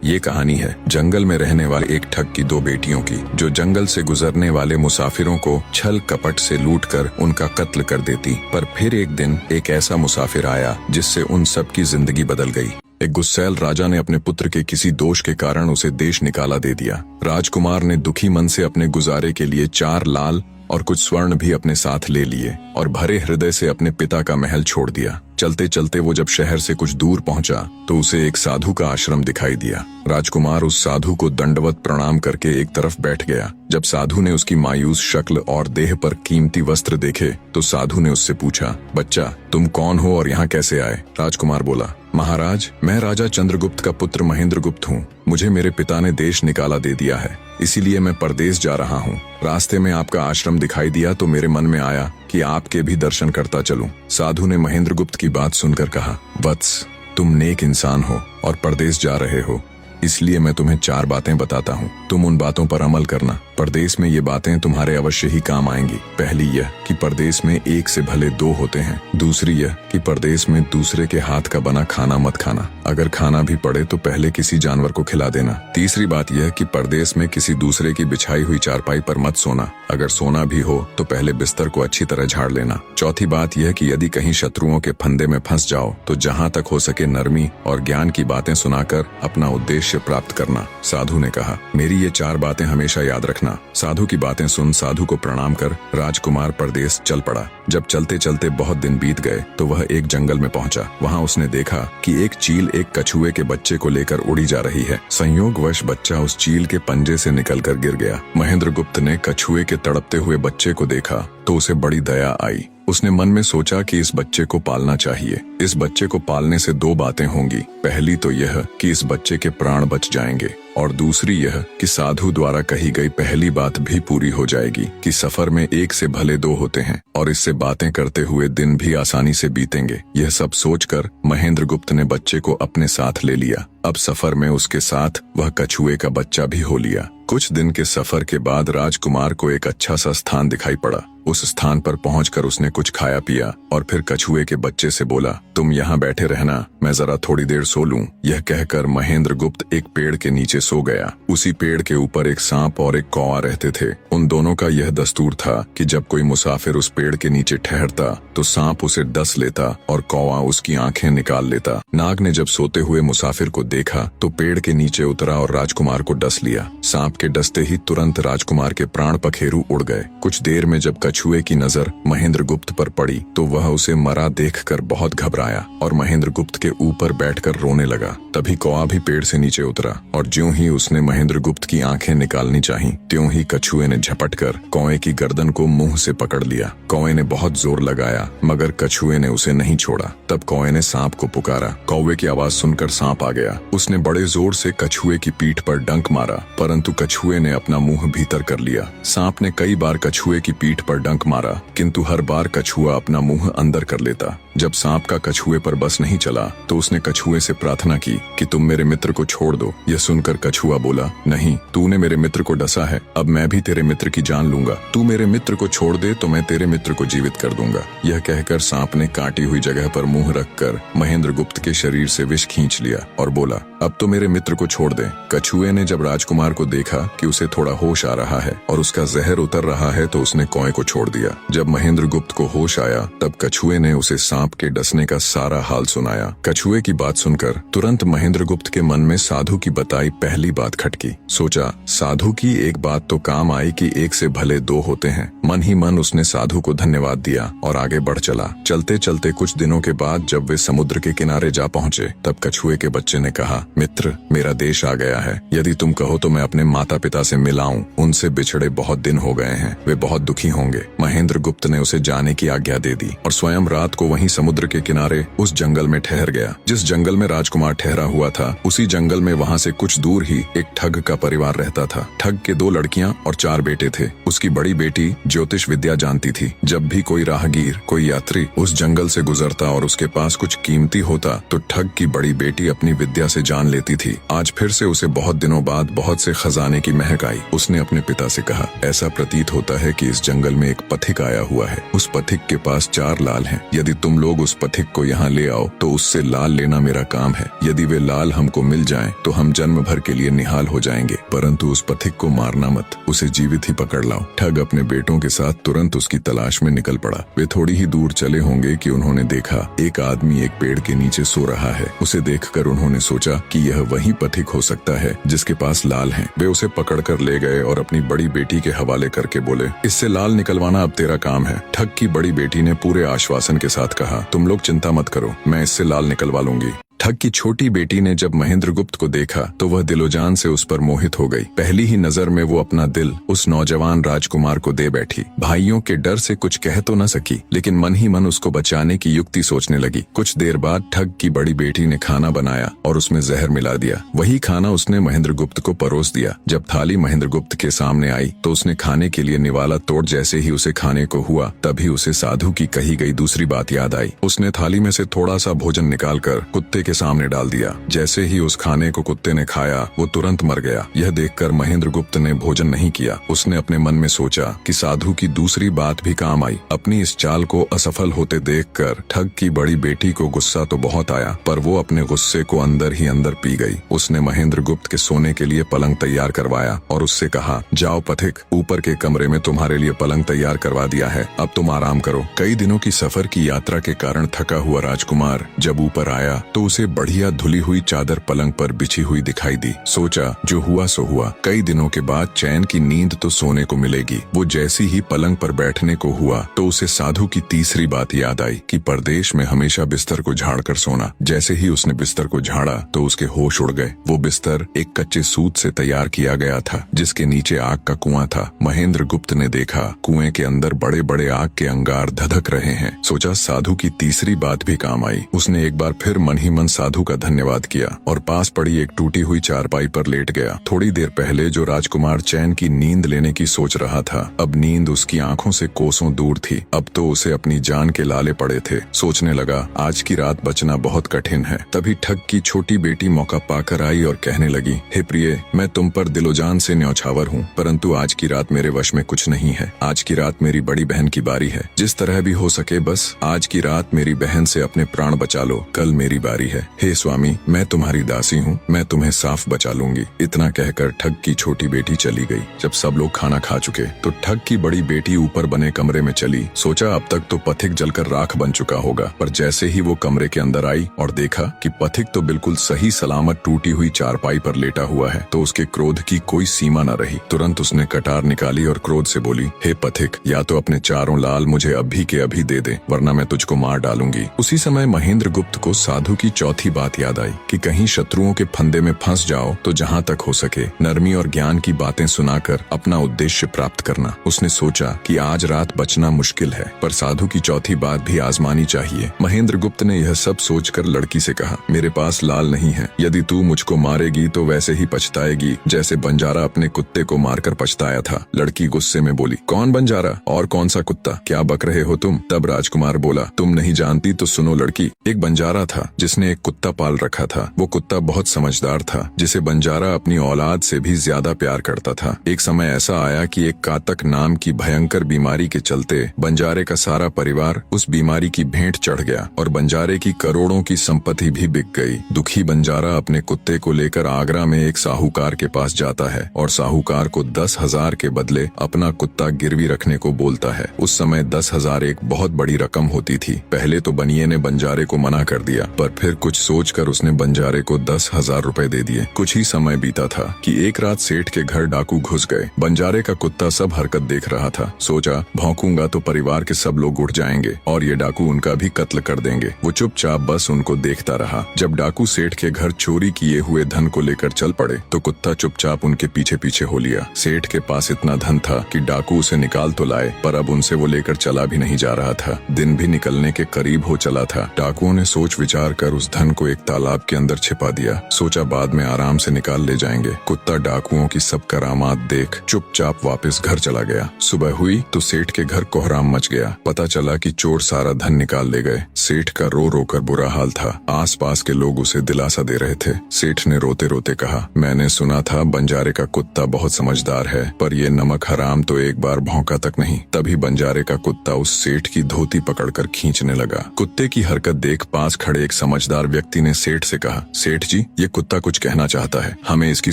ये कहानी है जंगल में रहने वाले एक ठग की दो बेटियों की, जो जंगल से गुजरने वाले मुसाफिरों को छल कपट से लूटकर उनका कत्ल कर देती। पर फिर एक दिन एक ऐसा मुसाफिर आया जिससे उन सब की जिंदगी बदल गई। एक गुस्सैल राजा ने अपने पुत्र के किसी दोष के कारण उसे देश निकाला दे दिया। राजकुमार ने दुखी मन से अपने गुजारे के लिए 4 लाल और कुछ स्वर्ण भी अपने साथ ले लिए और भरे हृदय से अपने पिता का महल छोड़ दिया। चलते चलते वो जब शहर से कुछ दूर पहुंचा तो उसे एक साधु का आश्रम दिखाई दिया। राजकुमार उस साधु को दंडवत प्रणाम करके एक तरफ बैठ गया। जब साधु ने उसकी मायूस शक्ल और देह पर कीमती वस्त्र देखे तो साधु ने उससे पूछा, बच्चा तुम कौन हो और यहाँ कैसे आए? राजकुमार बोला, महाराज मैं राजा चंद्रगुप्त का पुत्र महेंद्रगुप्त हूँ। मुझे मेरे पिता ने देश निकाला दे दिया है, इसीलिए मैं परदेश जा रहा हूँ। रास्ते में आपका आश्रम दिखाई दिया तो मेरे मन में आया कि आपके भी दर्शन करता चलूं। साधु ने महेंद्रगुप्त की बात सुनकर कहा, वत्स तुम नेक इंसान हो और परदेश जा रहे हो, इसलिए मैं तुम्हें 4 बातें बताता हूँ। तुम उन बातों पर अमल करना। परदेश में ये बातें तुम्हारे अवश्य ही काम आएंगी। पहली यह कि परदेश में एक से भले 2 होते हैं। दूसरी यह कि परदेश में दूसरे के हाथ का बना खाना मत खाना। अगर खाना भी पड़े तो पहले किसी जानवर को खिला देना। तीसरी बात यह कि परदेश में किसी दूसरे की बिछाई हुई चारपाई पर मत सोना। अगर सोना भी हो तो पहले बिस्तर को अच्छी तरह झाड़ लेना। चौथी बात यह कि यदि कहीं शत्रुओं के फंदे में फंस जाओ तो जहाँ तक हो सके नरमी और ज्ञान की बातें सुनाकर अपना उद्देश्य प्राप्त करना। साधु ने कहा, मेरी ये 4 बातें हमेशा याद रखना। साधु की बातें सुन साधु को प्रणाम कर राजकुमार परदेश चल पड़ा। जब चलते चलते बहुत दिन बीत गए तो वह एक जंगल में पहुंचा। वहां उसने देखा कि एक चील एक कछुए के बच्चे को लेकर उड़ी जा रही है। संयोगवश बच्चा उस चील के पंजे से निकलकर गिर गया। महेंद्रगुप्त ने कछुए के तड़पते हुए बच्चे को देखा तो उसे बड़ी दया आई। उसने मन में सोचा कि इस बच्चे को पालना चाहिए। इस बच्चे को पालने से 2 बातें होंगी। पहली तो यह कि इस बच्चे के प्राण बच जाएंगे और दूसरी यह कि साधु द्वारा कही गई पहली बात भी पूरी हो जाएगी कि सफर में एक से भले 2 होते हैं और इससे बातें करते हुए दिन भी आसानी से बीतेंगे। यह सब सोचकर महेंद्रगुप्त ने बच्चे को अपने साथ ले लिया। अब सफर में उसके साथ वह कछुए का बच्चा भी हो लिया। कुछ दिन के सफर के बाद राजकुमार को एक अच्छा सा स्थान दिखाई पड़ा। उस स्थान पर पहुंचकर उसने कुछ खाया पिया और फिर कछुए के बच्चे से बोला, तुम यहाँ बैठे रहना, मैं जरा थोड़ी देर सो लूं। यह कहकर महेंद्रगुप्त एक पेड़ के नीचे सो गया। उसी पेड़ के ऊपर एक सांप और एक कौवा रहते थे। उन दोनों का यह दस्तूर था कि जब कोई मुसाफिर उस पेड़ के नीचे ठहरता तो सांप उसे डस लेता और कौवा उसकी आंखें निकाल लेता। नाग ने जब सोते हुए मुसाफिर को देखा तो पेड़ के नीचे उतरा और राजकुमार को डस लिया। सांप के डसते ही तुरंत राजकुमार के प्राण पखेरु उड़ गए। कुछ देर में जब कछुए की नजर महेंद्रगुप्त पर पड़ी तो वह उसे मरा देखकर बहुत घबराया और महेंद्रगुप्त के ऊपर बैठकर रोने लगा। तभी कौवा भी पेड़ से नीचे उतरा और ज्यों ही उसने महेंद्रगुप्त की आंखें निकालनी चाहिए त्यों ही कछुए ने झपटकर कौवे की गर्दन को मुंह से पकड़ लिया। कौवे ने बहुत जोर लगाया मगर कछुए ने उसे नहीं छोड़ा। तब कौवे ने सांप को पुकारा। कौवे की आवाज सुनकर सांप आ गया। उसने बड़े जोर से कछुए की पीठ पर डंक मारा परंतु कछुए ने अपना मुंह भीतर कर लिया। सांप ने कई बार कछुए की पीठ पर डंक मारा किंतु हर बार कछुआ अपना मुंह अंदर कर लेता। जब सांप का कछुए पर बस नहीं चला तो उसने कछुए से प्रार्थना की कि तुम मेरे मित्र को छोड़ दो। यह सुनकर कछुआ बोला, नहीं, तूने मेरे मित्र को डसा है, अब मैं भी तेरे मित्र की जान लूंगा। तू मेरे मित्र को छोड़ दे तो मैं तेरे मित्र को जीवित कर दूंगा। यह कहकर सांप ने काटी हुई जगह पर मुंह रखकर महेंद्रगुप्त के शरीर से विष खींच लिया और बोला, अब तो मेरे मित्र को छोड़ दे। कछुए ने जब राजकुमार को देखा कि उसे थोड़ा होश आ रहा है और उसका जहर उतर रहा है तो उसने कौवे को छोड़ दिया। जब महेंद्रगुप्त को होश आया तब कछुए ने उसे सांप के डसने का सारा हाल सुनाया। कछुए की बात सुनकर तुरंत महेंद्रगुप्त के मन में साधु की बताई पहली बात खटकी। सोचा, साधु की एक बात तो काम आई कि एक से भले 2 होते हैं। मन ही मन उसने साधु को धन्यवाद दिया और आगे बढ़ चला। चलते चलते कुछ दिनों के बाद जब वे समुद्र के किनारे जा पहुंचे तब कछुए के बच्चे ने कहा, मित्र, मेरा देश आ गया है। यदि तुम कहो तो मैं अपने माता पिता से मिलाऊं। उनसे बिछड़े बहुत दिन हो गए हैं, वे बहुत दुखी होंगे। महेंद्रगुप्त ने उसे जाने की आज्ञा दे दी और स्वयं रात को वहीं समुद्र के किनारे उस जंगल में ठहर गया। जिस जंगल में राजकुमार ठहरा हुआ था उसी जंगल में वहां से कुछ दूर दूर ही एक ठग का परिवार रहता था। ठग के 2 लड़कियां और 4 बेटे थे। उसकी बड़ी बेटी ज्योतिष विद्या जानती थी। जब भी कोई राहगीर, कोई यात्री उस जंगल से गुजरता और उसके पास कुछ कीमती होता तो ठग की बड़ी बेटी अपनी विद्या से जान लेती थी। आज फिर से उसे बहुत दिनों बाद बहुत से खजाने की महक आई। उसने अपने पिता से कहा, ऐसा प्रतीत होता है कि इस जंगल में एक पथिक आया हुआ है। उस पथिक के पास 4 लाल हैं। यदि तुम लोग उस पथिक को यहाँ ले आओ तो उससे लाल लेना मेरा काम है। यदि वे लाल हमको मिल जाएं तो हम जन्म भर के लिए निहाल हो जाएंगे, परंतु उस पथिक को मारना मत, उसे जीवित ही पकड़ लाओ। ठग अपने बेटों के साथ तुरंत उसकी तलाश में निकल पड़ा। वे थोड़ी ही दूर चले होंगे कि उन्होंने देखा एक आदमी एक पेड़ के नीचे सो रहा है। उसे देखकर उन्होंने सोचा कि यह वही पथिक हो सकता है जिसके पास लाल हैं। वे उसे पकड़कर ले गए और अपनी बड़ी बेटी के हवाले करके बोले, इससे लाल निकलवाना अब तेरा काम है। ठग की बड़ी बेटी ने पूरे आश्वासन के साथ कहा, तुम लोग चिंता मत करो, मैं इससे लाल निकलवा लूंगी। ठग की छोटी बेटी ने जब महेंद्रगुप्त को देखा तो वह दिलोजान से उस पर मोहित हो गई। पहली ही नजर में वो अपना दिल उस नौजवान राजकुमार को दे बैठी। भाइयों के डर से कुछ कह तो न सकी, लेकिन मन ही मन उसको बचाने की युक्ति सोचने लगी। कुछ देर बाद ठग की बड़ी बेटी ने खाना बनाया और उसमें जहर मिला दिया। वही खाना उसने महेंद्रगुप्त को परोस दिया। जब थाली महेंद्रगुप्त के सामने आई तो उसने खाने के लिए निवाला तोड़ जैसे ही उसे खाने को हुआ तभी उसे साधु की कही गई दूसरी बात याद आई। उसने थाली में से थोड़ा सा भोजन निकालकर कुत्ते के सामने डाल दिया। जैसे ही उस खाने को कुत्ते ने खाया वो तुरंत मर गया। यह देखकर महेंद्रगुप्त ने भोजन नहीं किया। उसने अपने मन में सोचा कि साधु की दूसरी बात भी काम आई। अपनी इस चाल को असफल होते देखकर ठग की बड़ी बेटी को गुस्सा तो बहुत आया, पर वो अपने गुस्से को अंदर ही अंदर पी गई। उसने महेंद्रगुप्त के सोने के लिए पलंग तैयार करवाया और उससे कहा, जाओ पथिक, ऊपर के कमरे में तुम्हारे लिए पलंग तैयार करवा दिया है, अब तुम आराम करो। कई दिनों की सफर की यात्रा के कारण थका हुआ राजकुमार जब ऊपर आया तो उसे बढ़िया धुली हुई चादर पलंग पर बिछी हुई दिखाई दी। सोचा जो हुआ सो हुआ, कई दिनों के बाद चैन की नींद तो सोने को मिलेगी। वो जैसी ही पलंग पर बैठने को हुआ तो उसे साधु की तीसरी बात याद आई कि परदेश में हमेशा बिस्तर को झाड़कर सोना। जैसे ही उसने बिस्तर को झाड़ा तो उसके होश उड़ गए। वो बिस्तर एक कच्चे सूत से तैयार किया गया था जिसके नीचे आग का कुआं था। महेंद्रगुप्त ने देखा कुएं के अंदर बड़े बड़े आग के अंगार धधक रहे हैं। सोचा साधु की तीसरी बात भी काम आई। उसने एक बार फिर मन ही मन साधु का धन्यवाद किया और पास पड़ी एक टूटी हुई चारपाई पर लेट गया। थोड़ी देर पहले जो राजकुमार चैन की नींद लेने की सोच रहा था, अब नींद उसकी आंखों से कोसों दूर थी। अब तो उसे अपनी जान के लाले पड़े थे। सोचने लगा आज की रात बचना बहुत कठिन है। तभी ठग की छोटी बेटी मौका पाकर आई और कहने लगी, हे प्रिय, मैं तुम पर दिलोजान से न्यौछावर हूँ, परंतु आज की रात मेरे वश में कुछ नहीं है। आज की रात मेरी बड़ी बहन की बारी है। जिस तरह भी हो सके बस आज की रात मेरी बहन से अपने प्राण बचा लो, कल मेरी बारी है। हे स्वामी, मैं तुम्हारी दासी हूँ, मैं तुम्हें साफ बचा लूंगी। इतना कहकर ठग की छोटी बेटी चली गई। जब सब लोग खाना खा चुके तो ठग की बड़ी बेटी ऊपर बने कमरे में चली। सोचा अब तक तो पथिक जलकर राख बन चुका होगा, पर जैसे ही वो कमरे के अंदर आई और देखा कि पथिक तो बिल्कुल सही सलामत टूटी हुई चारपाई पर लेटा हुआ है तो उसके क्रोध की कोई सीमा न रही। तुरंत उसने कटार निकाली और क्रोध से बोली, हे पथिक, या तो अपने 4 लाल मुझे अभी के अभी दे दे, वरना मैं तुझको मार डालूंगी। उसी समय महेंद्रगुप्त को साधु की चौथी बात याद आई कि कहीं शत्रुओं के फंदे में फंस जाओ तो जहाँ तक हो सके नरमी और ज्ञान की बातें सुनाकर अपना उद्देश्य प्राप्त करना। उसने सोचा कि आज रात बचना मुश्किल है, पर साधु की चौथी बात भी आजमानी चाहिए। महेंद्रगुप्त ने यह सब सोचकर लड़की से कहा, मेरे पास लाल नहीं है। यदि तू मुझको मारेगी तो वैसे ही पछताएगी जैसे बंजारा अपने कुत्ते को मारकर पछताया था। लड़की गुस्से में बोली, कौन बंजारा और कौन सा कुत्ता, क्या बक रहे हो तुम? तब राजकुमार बोला, तुम नहीं जानती तो सुनो लड़की, एक बंजारा था जिसने एक कुत्ता पाल रखा था। वो कुत्ता बहुत समझदार था जिसे बंजारा अपनी औलाद से भी ज्यादा प्यार करता था। एक समय ऐसा आया कि एक कातक नाम की भयंकर बीमारी के चलते बंजारे का सारा परिवार उस बीमारी की भेंट चढ़ गया और बंजारे की करोड़ों की संपत्ति भी बिक गई। दुखी बंजारा अपने कुत्ते को लेकर आगरा में एक साहूकार के पास जाता है और साहूकार को 10,000 के बदले अपना कुत्ता गिरवी रखने को बोलता है। उस समय 10,000 एक बहुत बड़ी रकम होती थी। पहले तो बनिए ने बंजारे को मना कर दिया, पर फिर कुछ सोचकर उसने बंजारे को 10,000 रुपए दे दिए। कुछ ही समय बीता था कि एक रात सेठ के घर डाकू घुस गए। बंजारे का कुत्ता सब हरकत देख रहा था। सोचा भौंकूंगा तो परिवार के सब लोग उठ जाएंगे और ये डाकू उनका भी कत्ल कर देंगे। वो चुपचाप बस उनको देखता रहा। जब डाकू सेठ के घर चोरी किए हुए धन को लेकर चल पड़े तो कुत्ता चुपचाप उनके पीछे पीछे हो लिया। सेठ के पास इतना धन था कि डाकू उसे निकाल तो लाए, पर अब उनसे वो लेकर चला भी नहीं जा रहा था। दिन भी निकलने के करीब हो चला था। डाकुओं ने सोच विचार कर उस धन को एक तालाब के अंदर छिपा दिया। सोचा बाद में आराम से निकाल ले जाएंगे। कुत्ता डाकुओं की सब करामात देख चुपचाप वापस घर चला गया। सुबह हुई तो सेठ के घर कोहराम मच गया। पता चला कि चोर सारा धन निकाल ले गए। सेठ का रो रो कर बुरा हाल था। आसपास के लोग उसे दिलासा दे रहे थे। सेठ ने रोते रोते कहा, मैंने सुना था बंजारे का कुत्ता बहुत समझदार है, पर ये नमक हराम तो एक बार भौंका तक नहीं। तभी बंजारे का कुत्ता उस सेठ की धोती पकड़कर खींचने लगा। कुत्ते की हरकत देख पास खड़े एक समझदार व्यक्ति ने सेठ से कहा, सेठ जी, ये कुत्ता कुछ कहना चाहता है, हमें इसकी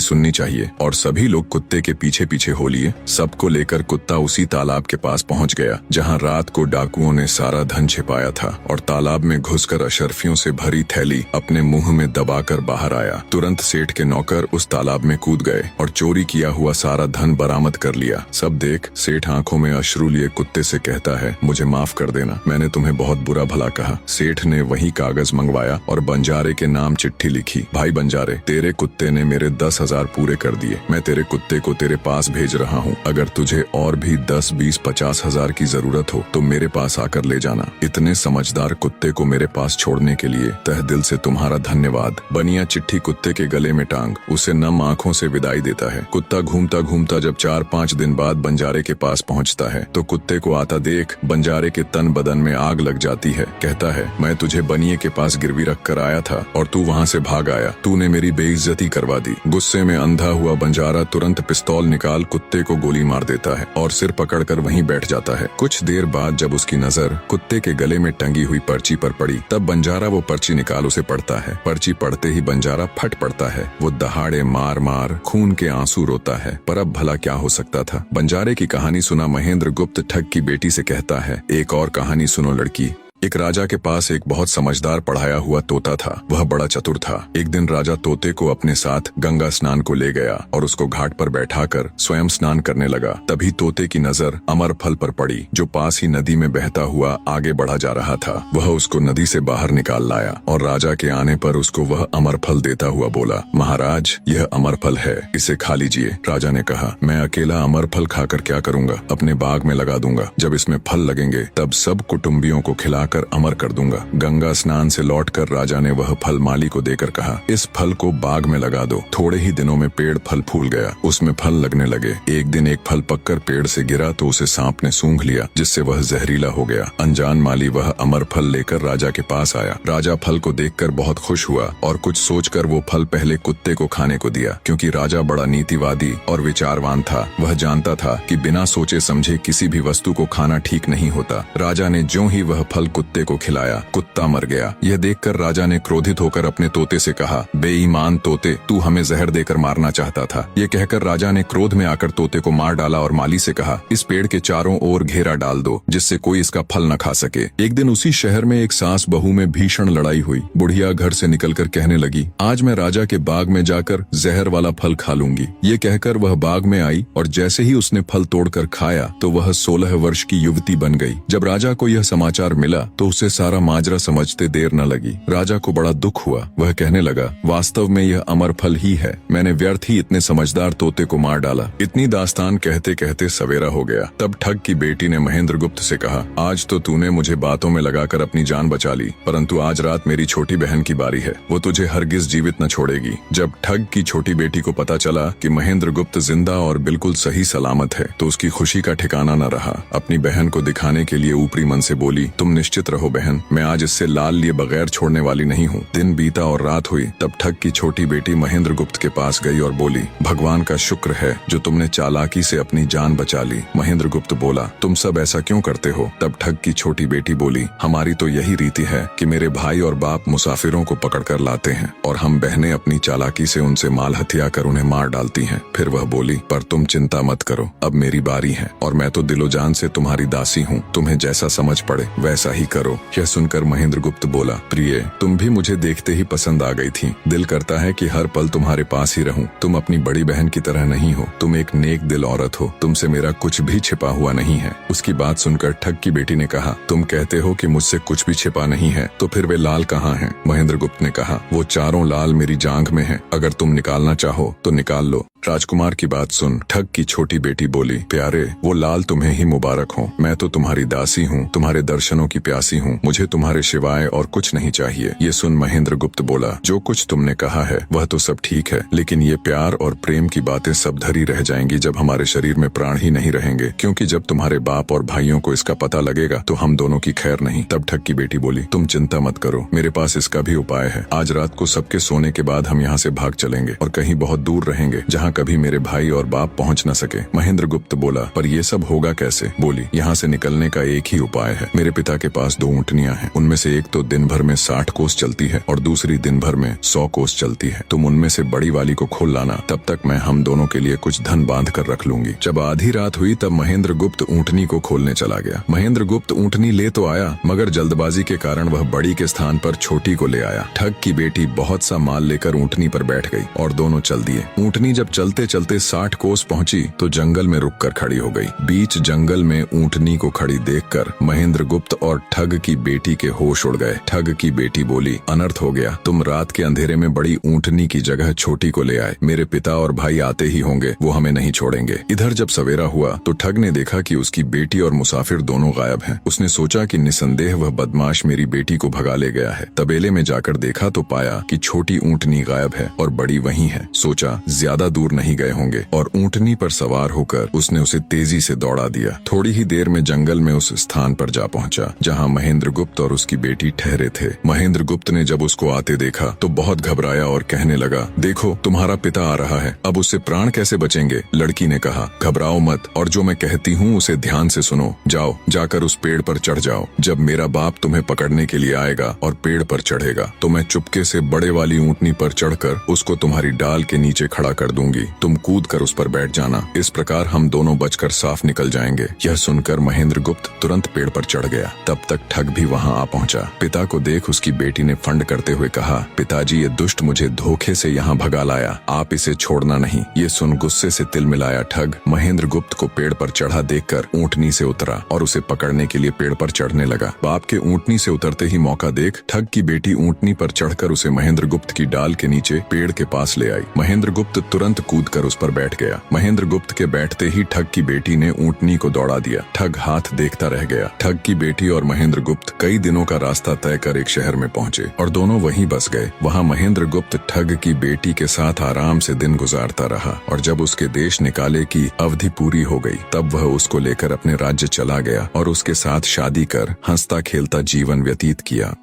सुननी चाहिए। और सभी लोग कुत्ते के पीछे पीछे हो लिए। सबको लेकर कुत्ता उसी तालाब के पास पहुंच गया जहां रात को डाकुओं ने सारा धन छिपाया था, और तालाब में घुसकर अशर्फियों से भरी थैली अपने मुंह में दबाकर बाहर आया। तुरंत सेठ के नौकर उस तालाब में कूद गए और चोरी किया हुआ सारा धन बरामद कर लिया। सब देख सेठ आंखों में अश्रु लिए कुत्ते से कहता है, मुझे माफ कर देना, मैंने तुम्हें बहुत बुरा भला कहा। सेठ ने वही कागज मंगवाया और बंजारे के नाम चिट्ठी लिखी, भाई बंजारे, तेरे कुत्ते ने मेरे 10,000 पूरे कर दिए। मैं तेरे कुत्ते को तेरे पास भेज रहा हूँ। अगर तुझे और भी 10, 20, 50 हजार की जरूरत हो तो मेरे पास आकर ले जाना। इतने समझदार कुत्ते को मेरे पास छोड़ने के लिए तहे दिल से तुम्हारा धन्यवाद। बनिया चिट्ठी कुत्ते के गले में टांग उसे नम आंखों से विदाई देता है। कुत्ता घूमता घूमता जब 4-5 दिन बाद बंजारे के पास पहुंचता है तो कुत्ते को आता देख बंजारे के तन बदन में आग लग जाती है। कहता है, मैं तुझे बनिए के पास गिरवी रख कर आया था और तू वहाँ से भाग आया। तूने मेरी बेइज्जती करवा दी। गुस्से में अंधा हुआ बंजारा तुरंत पिस्तौल निकाल कुत्ते को गोली मार देता है और सिर पकड़कर वहीं बैठ जाता है। कुछ देर बाद जब उसकी नजर कुत्ते के गले में टंगी हुई पर्ची पर पड़ी तब बंजारा वो पर्ची निकाल उसे पढ़ता है। पर्ची पढ़ते ही बंजारा फट पड़ता है। वो दहाड़े मार मार खून के आंसू रोता है। पर अब भला क्या हो सकता था। बंजारे की कहानी सुना महेंद्र गुप्त ठग की बेटी से कहता है, एक और कहानी सुनो लड़की। एक राजा के पास एक बहुत समझदार पढ़ाया हुआ तोता था। वह बड़ा चतुर था। एक दिन राजा तोते को अपने साथ गंगा स्नान को ले गया और उसको घाट पर बैठाकर स्वयं स्नान करने लगा। तभी तोते की नजर अमर फल पर पड़ी जो पास ही नदी में बहता हुआ आगे बढ़ा जा रहा था। वह उसको नदी से बाहर निकाल लाया और राजा के आने पर उसको वह अमर फल देता हुआ बोला, महाराज, यह अमर फल है, इसे खा लीजिए। राजा ने कहा, मैं अकेला अमर फल खाकर क्या करूंगा, अपने बाग में लगा दूंगा। जब इसमें फल लगेंगे तब सब कुटुंबियों को खिला कर अमर कर दूंगा। गंगा स्नान से लौटकर राजा ने वह फल माली को देकर कहा, इस फल को बाग में लगा दो। थोड़े ही दिनों में पेड़ फल फूल गया, उसमें फल लगने लगे। एक दिन एक फल पककर पेड़ से गिरा तो उसे सांप ने सूंघ लिया, जिससे वह जहरीला हो गया। अनजान माली वह अमर फल लेकर राजा के पास आया। राजा फल को देखकर बहुत खुश हुआ और कुछ सोचकर वो फल पहले कुत्ते को खाने को दिया, क्योंकि राजा बड़ा नीतिवादी और विचारवान था। वह जानता था कि बिना सोचे समझे किसी भी वस्तु को खाना ठीक नहीं होता। राजा ने ज्यों ही वह फल कुत्ते को खिलाया, कुत्ता मर गया। यह देखकर राजा ने क्रोधित होकर अपने तोते से कहा, बेईमान तोते, तू हमें जहर देकर मारना चाहता था। ये कहकर राजा ने क्रोध में आकर तोते को मार डाला और माली से कहा, इस पेड़ के चारों ओर घेरा डाल दो जिससे कोई इसका फल न खा सके। एक दिन उसी शहर में एक सास बहू में भीषण लड़ाई हुई। बुढ़िया घर से निकलकर कहने लगी, आज मैं राजा के बाग में जाकर जहर वाला फल खा लूंगी। ये कहकर वह बाग में आई और जैसे ही उसने फल तोड़कर खाया तो वह 16 वर्ष की युवती बन गई। जब राजा को यह समाचार मिला तो उसे सारा माजरा समझते देर न लगी। राजा को बड़ा दुख हुआ। वह कहने लगा, वास्तव में यह अमर फल ही है। मैंने व्यर्थ ही इतने समझदार तोते को मार डाला। इतनी दास्तान कहते कहते सवेरा हो गया। तब ठग की बेटी ने महेंद्र गुप्त से कहा, आज तो तूने मुझे बातों में लगाकर अपनी जान बचा ली, परंतु आज रात मेरी छोटी बहन की बारी है। वो तुझे हरगिज जीवित न छोड़ेगी। जब ठग की छोटी बेटी को पता चला कि महेंद्र गुप्त जिंदा और बिल्कुल सही सलामत है तो उसकी खुशी का ठिकाना न रहा। अपनी बहन को दिखाने के लिए ऊपरी मन से बोली, तुम निश्चित रहो बहन, मैं आज इससे लाल लिए बगैर छोड़ने वाली नहीं हूँ। दिन बीता और रात हुई। तब ठग की छोटी बेटी महेंद्र गुप्त के पास गई और बोली, भगवान का शुक्र है जो तुमने चालाकी से अपनी जान बचा ली। महेंद्र गुप्त बोला, तुम सब ऐसा क्यों करते हो? तब ठग की छोटी बेटी बोली, हमारी तो यही रीति है कि मेरे भाई और बाप मुसाफिरों को पकड़कर लाते हैं और हम बहनें अपनी चालाकी से उनसे माल हथिया कर उन्हें मार डालती हैं। फिर वह बोली, पर तुम चिंता मत करो, अब मेरी बारी है और मैं तो दिलो जान से तुम्हारी दासी हूँ। तुम्हें जैसा समझ पड़े वैसा ही करो। यह सुनकर महेंद्र गुप्त बोला, प्रिय, तुम भी मुझे देखते ही पसंद आ गई थी। दिल करता है कि हर पल तुम्हारे पास ही रहूं। तुम अपनी बड़ी बहन की तरह नहीं हो। तुम एक नेक दिल औरत हो। तुमसे मेरा कुछ भी छिपा हुआ नहीं है। उसकी बात सुनकर ठग की बेटी ने कहा, तुम कहते हो कि मुझसे कुछ भी छिपा नहीं है, तो फिर वे लाल कहाँ हैं? महेंद्र गुप्त ने कहा, वो चारों लाल मेरी जांघ में हैं। अगर तुम निकालना चाहो तो निकाल लो। राजकुमार की बात सुन ठग की छोटी बेटी बोली, प्यारे वो लाल तुम्हें ही मुबारक हो। मैं तो तुम्हारी दासी हूँ, तुम्हारे दर्शनों की प्यासी हूँ, मुझे तुम्हारे सिवाय और कुछ नहीं चाहिए। ये सुन महेंद्र गुप्त बोला, जो कुछ तुमने कहा है वह तो सब ठीक है, लेकिन ये प्यार और प्रेम की बातें सब धरी रह जाएंगी जब हमारे शरीर में प्राण ही नहीं रहेंगे, क्योंकि जब तुम्हारे बाप और भाइयों को इसका पता लगेगा तो हम दोनों की खैर नहीं। तब ठग की बेटी बोली, तुम चिंता मत करो, मेरे पास इसका भी उपाय है। आज रात को सबके सोने के बाद हम यहाँ से भाग चलेंगे और कहीं बहुत दूर रहेंगे जहाँ कभी मेरे भाई और बाप पहुँच न सके। महेंद्र गुप्त बोला, पर ये सब होगा कैसे? बोली, यहाँ से निकलने का एक ही उपाय है। मेरे पिता के पास 2 ऊँटनियाँ हैं, उनमें से एक तो दिन भर में 60 कोस चलती है और दूसरी दिन भर में 100 कोस चलती है। तुम उनमें से बड़ी वाली को खोल लाना, तब तक मैं हम दोनों के लिए कुछ धन बांध कर रख लूंगी। जब आधी रात हुई तब महेंद्र गुप्त ऊँटनी को खोलने चला गया। महेंद्र गुप्त ऊँटनी ले तो आया, मगर जल्दबाजी के कारण वह बड़ी के स्थान पर छोटी को ले आया। ठग की बेटी बहुत सा माल लेकर ऊँटनी पर बैठ गई और दोनों चल दिए। ऊँटनी जब चलते चलते 60 कोस पहुंची तो जंगल में रुककर खड़ी हो गई। बीच जंगल में ऊँटनी को खड़ी देखकर महेंद्र गुप्त और ठग की बेटी के होश उड़ गए। ठग की बेटी बोली, अनर्थ हो गया, तुम रात के अंधेरे में बड़ी ऊँटनी की जगह छोटी को ले आए। मेरे पिता और भाई आते ही होंगे, वो हमें नहीं छोड़ेंगे। इधर जब सवेरा हुआ तो ठग ने देखा कि उसकी बेटी और मुसाफिर दोनों गायब हैं। उसने सोचा कि निसंदेह वह बदमाश मेरी बेटी को भगा ले गया है। तबेले में जाकर देखा तो पाया कि छोटी ऊँटनी गायब है और बड़ी वहीं है। सोचा ज्यादा दूर नहीं गए होंगे और ऊँटनी पर सवार होकर उसने उसे तेजी से दौड़ा दिया। थोड़ी ही देर में जंगल में उस स्थान पर जा पहुंचा जहां महेंद्र गुप्त और उसकी बेटी ठहरे थे। महेंद्र गुप्त ने जब उसको आते देखा तो बहुत घबराया और कहने लगा, देखो तुम्हारा पिता आ रहा है, अब उससे प्राण कैसे बचेंगे? लड़की ने कहा, घबराओ मत और जो मैं कहती हूँ उसे ध्यान से सुनो। जाओ, जाकर उस पेड़ पर चढ़ जाओ। जब मेरा बाप तुम्हें पकड़ने के लिए आएगा और पेड़ पर चढ़ेगा तो मैं चुपके से बड़े वाली ऊँटनी पर चढ़कर उसको तुम्हारी डाल के नीचे खड़ा कर दूंगी। तुम कूद कर उस पर बैठ जाना, इस प्रकार हम दोनों बचकर साफ निकल जाएंगे। यह सुनकर महेंद्र गुप्त तुरंत पेड़ पर चढ़ गया। तब तक ठग भी वहां आ पहुंचा। पिता को देख उसकी बेटी ने फंड करते हुए कहा, पिताजी ये दुष्ट मुझे धोखे से यहाँ भगा लाया, आप इसे छोड़ना नहीं। ये सुन गुस्से से तिल मिलाया ठग महेंद्र गुप्त को पेड़ पर चढ़ा देखकर ऊँटनी से उतरा और उसे पकड़ने के लिए पेड़ पर चढ़ने लगा। बाप के ऊँटनी से उतरते ही मौका देख ठग की बेटी ऊँटनी पर चढ़कर उसे महेंद्र गुप्त की डाल के नीचे पेड़ के पास ले आई। महेंद्र गुप्त तुरंत कूदकर उस पर बैठ गया। महेंद्र गुप्त के बैठते ही ठग की बेटी ने ऊँटनी को दौड़ा दिया। ठग हाथ देखता रह गया। ठग की बेटी और महेंद्र गुप्त कई दिनों का रास्ता तय कर एक शहर में पहुंचे और दोनों वहीं बस गए। वहां महेंद्र गुप्त ठग की बेटी के साथ आराम से दिन गुजारता रहा और जब उसके देश निकाले की अवधि पूरी हो गई तब वह उसको लेकर अपने राज्य चला गया और उसके साथ शादी कर हंसता खेलता जीवन व्यतीत किया।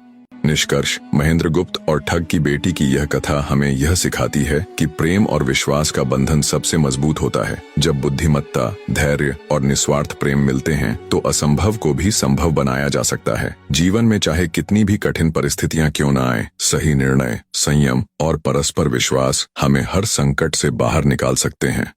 निष्कर्ष, महेंद्र गुप्त और ठग की बेटी की यह कथा हमें यह सिखाती है कि प्रेम और विश्वास का बंधन सबसे मजबूत होता है। जब बुद्धिमत्ता, धैर्य और निस्वार्थ प्रेम मिलते हैं तो असंभव को भी संभव बनाया जा सकता है। जीवन में चाहे कितनी भी कठिन परिस्थितियां क्यों न आए, सही निर्णय, संयम और परस्पर विश्वास हमें हर संकट से बाहर निकाल सकते हैं।